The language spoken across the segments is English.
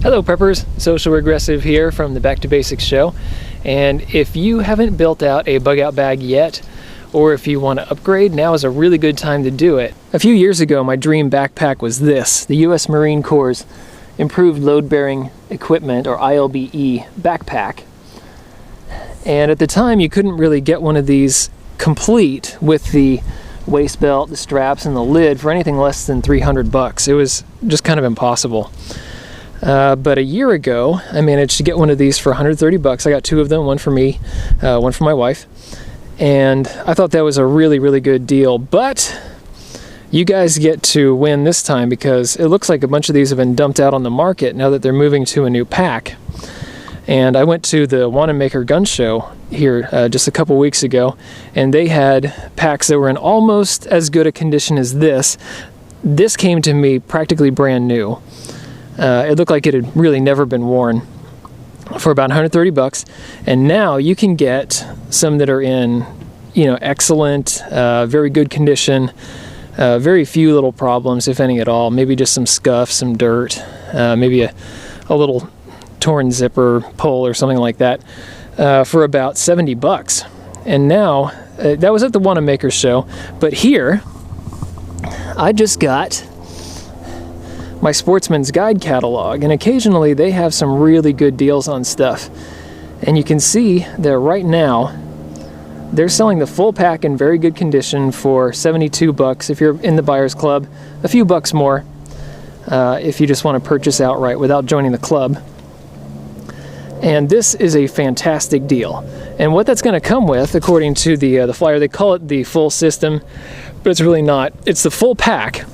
Hello preppers, Social Regressive here from the Back to Basics show. And if you haven't built out a bug out bag yet, or if you want to upgrade, now is a really good time to do it. A few years ago, my dream backpack was this, the US Marine Corps' Improved Load Bearing Equipment, or ILBE backpack. And at the time, you couldn't really get one of these complete with the waist belt, the straps, and the lid for anything less than 300 bucks. It was just kind of impossible. But a year ago, I managed to get one of these for 130 bucks. I got two of them, one for me, one for my wife. And I thought that was a really, really good deal. But you guys get to win this time because it looks like a bunch of these have been dumped out on the market now that they're moving to a new pack. And I went to the Wanamaker gun show here just a couple weeks ago, and they had packs that were in almost as good a condition as this. This came to me practically brand new. It looked like it had really never been worn for about 130 bucks. And now you can get some that are in, excellent, very good condition, very few little problems, if any at all. Maybe just some scuff, some dirt, maybe a little torn zipper pull or something like that, for about 70 bucks. And now, that was at the Wanamaker show, but here, I just got my Sportsman's Guide catalog, and occasionally they have some really good deals on stuff. And you can see that right now they're selling the full pack in very good condition for 72 bucks if you're in the buyer's club, a few bucks more if you just want to purchase outright without joining the club. And this is a fantastic deal. And what that's going to come with, according to the flyer, they call it the full system, but it's really not. It's the full pack.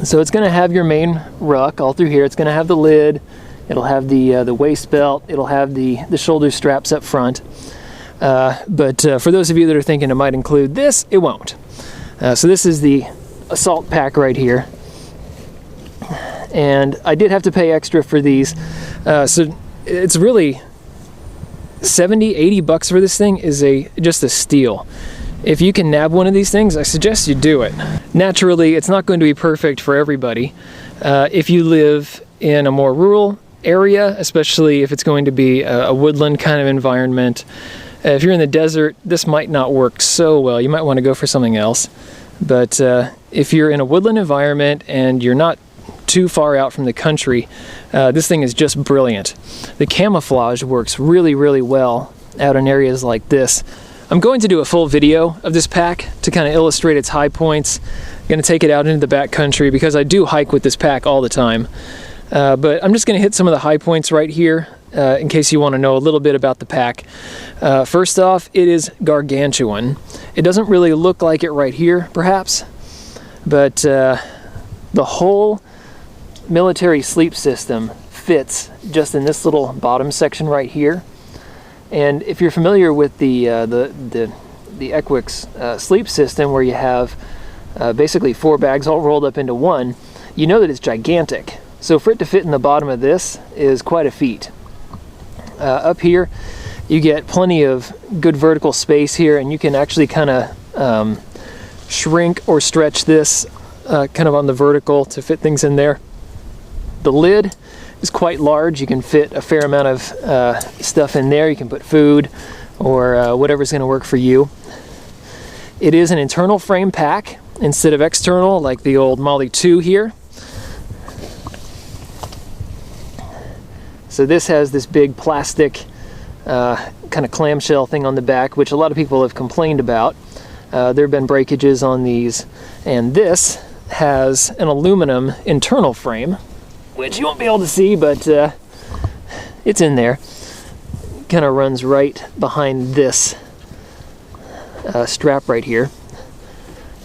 So it's going to have your main ruck all through here. It's going to have the lid. It'll have the waist belt. It'll have the shoulder straps up front. But for those of you that are thinking it might include this, it won't. So this is the assault pack right here. And I did have to pay extra for these. So it's really 70, 80 bucks for this thing is just a steal. If you can nab one of these things, I suggest you do it. Naturally, it's not going to be perfect for everybody. If you live in a more rural area, especially if it's going to be a woodland kind of environment, if you're in the desert, this might not work so well. You might want to go for something else. But if you're in a woodland environment and you're not too far out from the country, this thing is just brilliant. The camouflage works really, really well out in areas like this. I'm going to do a full video of this pack to kind of illustrate its high points. I'm going to take it out into the backcountry because I do hike with this pack all the time. But I'm just going to hit some of the high points right here in case you want to know a little bit about the pack. First off, it is gargantuan. It doesn't really look like it right here, perhaps, but the whole military sleep system fits just in this little bottom section right here. And if you're familiar with the Equix sleep system, where you have basically 4 bags all rolled up into one, you know that it's gigantic. So for it to fit in the bottom of this is quite a feat. Up here, you get plenty of good vertical space here, and you can actually kind of shrink or stretch this kind of on the vertical to fit things in there. The lid is quite large. You can fit a fair amount of stuff in there. You can put food or whatever's going to work for you. It is an internal frame pack instead of external like the old Molly 2 here. So this has this big plastic kind of clamshell thing on the back, which a lot of people have complained about. There have been breakages on these. And this has an aluminum internal frame, which you won't be able to see, but it's in there. Kind of runs right behind this strap right here.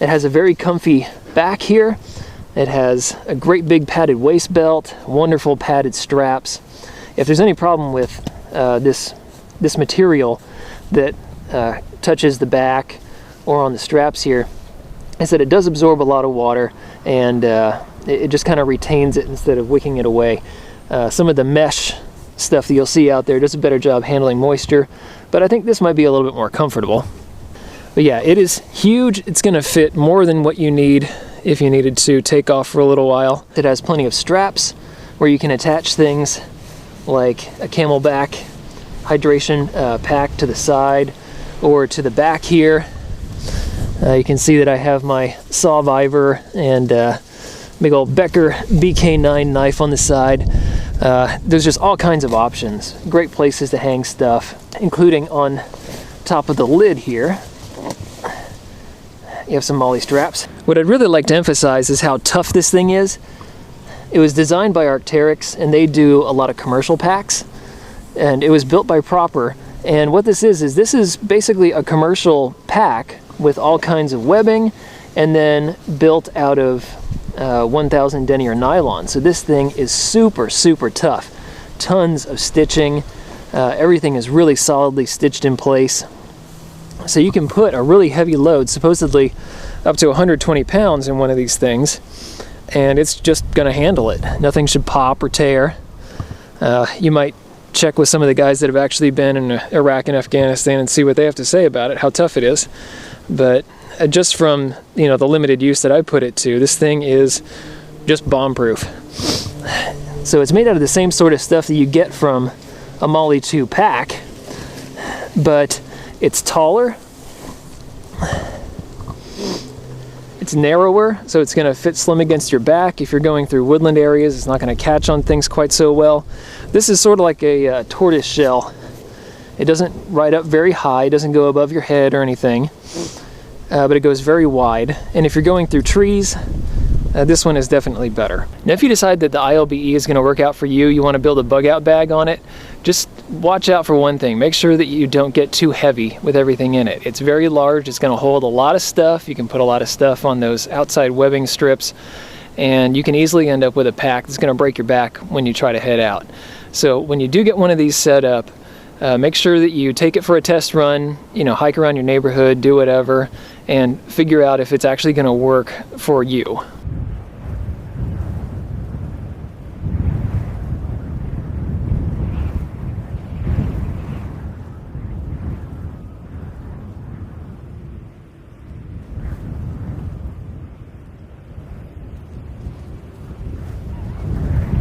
It has a very comfy back here. It has a great big padded waist belt, wonderful padded straps. If there's any problem with this material that touches the back or on the straps here, is that it does absorb a lot of water, and it just kind of retains it instead of wicking it away. Some of the mesh stuff that you'll see out there does a better job handling moisture, but I think this might be a little bit more comfortable. But yeah, it is huge. It's going to fit more than what you need if you needed to take off for a little while. It has plenty of straps where you can attach things like a Camelback hydration pack to the side or to the back here. You can see that I have my Sawviver and big old Becker BK9 knife on the side. There's just all kinds of options. Great places to hang stuff, including on top of the lid here. You have some MOLLE straps. What I'd really like to emphasize is how tough this thing is. It was designed by Arc'teryx, and they do a lot of commercial packs. And it was built by Proper. And what this is basically a commercial pack with all kinds of webbing, and then built out of 1000 denier nylon. So this thing is super, super tough. Tons of stitching. Everything is really solidly stitched in place. So you can put a really heavy load, supposedly up to 120 pounds in one of these things, and it's just going to handle it. Nothing should pop or tear. You might check with some of the guys that have actually been in Iraq and Afghanistan and see what they have to say about it, how tough it is. But just from, you know, the limited use that I put it to, this thing is just bomb-proof. So it's made out of the same sort of stuff that you get from a MOLLE 2 pack, but it's taller, it's narrower, so it's going to fit slim against your back. If you're going through woodland areas, it's not going to catch on things quite so well. This is sort of like a tortoise shell. It doesn't ride up very high, it doesn't go above your head or anything, but it goes very wide. And if you're going through trees, this one is definitely better. Now if you decide that the ILBE is going to work out for you, you want to build a bug out bag on it, just watch out for one thing. Make sure that you don't get too heavy with everything in it. It's very large, it's going to hold a lot of stuff. You can put a lot of stuff on those outside webbing strips, and you can easily end up with a pack that's going to break your back when you try to head out. So when you do get one of these set up, make sure that you take it for a test run, you know, hike around your neighborhood, do whatever, and figure out if it's actually going to work for you.